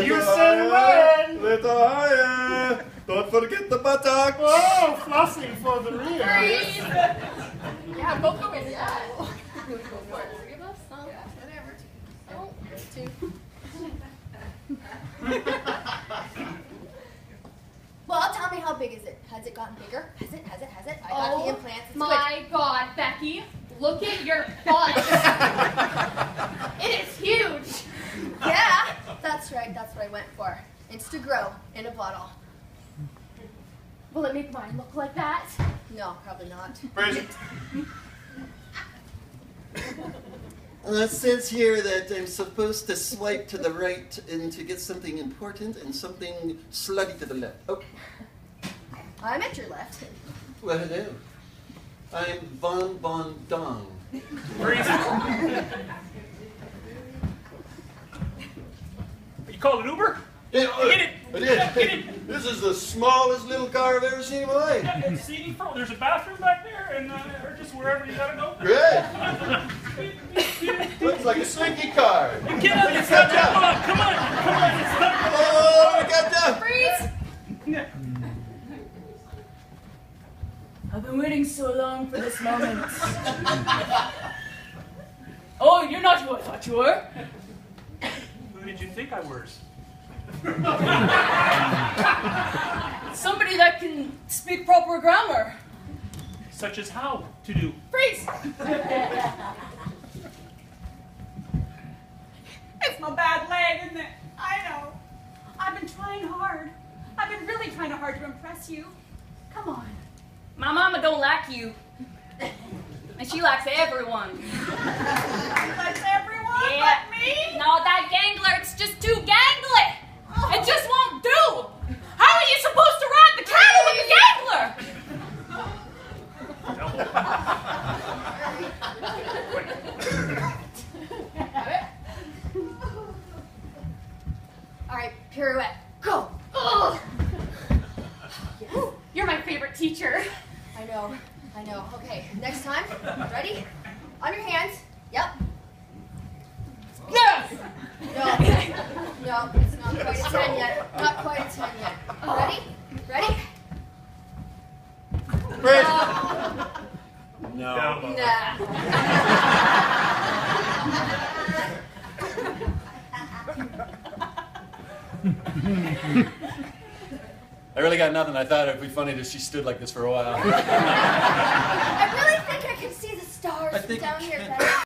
You said when. Little higher. Don't forget the buttocks. Oh, flossing for the rear. Yeah, both of us. Yeah. Go for it. 3 of us? Yeah, whatever. Oh, 2. Well, tell me, how big is it? Has it gotten bigger? Has it? I got the implants. It's my God, Becky. Look at your butt. It is huge. Yeah, that's right. That's what I went for. Instagrow in a bottle. Will it make mine look like that? No, probably not. Bridget. It says here that I'm supposed to swipe to the right and to get something important and something slutty to the left. Oh. I'm at your left. Well, hello. I'm Bon Bon Dong. You called an Uber? Yeah, Get it! I did. Get it! This is the smallest little car I've ever seen in my life. Yeah, and seating for, there's a bathroom back there, and or just wherever you gotta go. Great. Looks like a slinky car. Get up! It's not that long! Come on! It's not. Oh, I got down. Freeze! I've been waiting so long for this moment. Oh, you're not who I thought you were. Who did you think I was? Somebody that can speak proper grammar. Such as how to do. Freeze! It's my bad leg, isn't it? I know. I've been trying hard. I've been really trying hard to impress you. Come on. My mama don't like you. And she likes everyone. That's everyone Yeah. but me? No, that gangler, it's just too gangly. It just won't do. How are you supposed to ride the cattle with a All right, pirouette. Go. Ugh. You're my favorite teacher. I know. Okay, next time. Ready? On your hands. Yep. Yes! No, it's not quite a 10 yet. Not quite a 10 yet. Ready? Bridget. No. Nah. I really got nothing. I thought it'd be funny that she stood like this for a while. I really think I can see the stars I from think down you here. can. Better.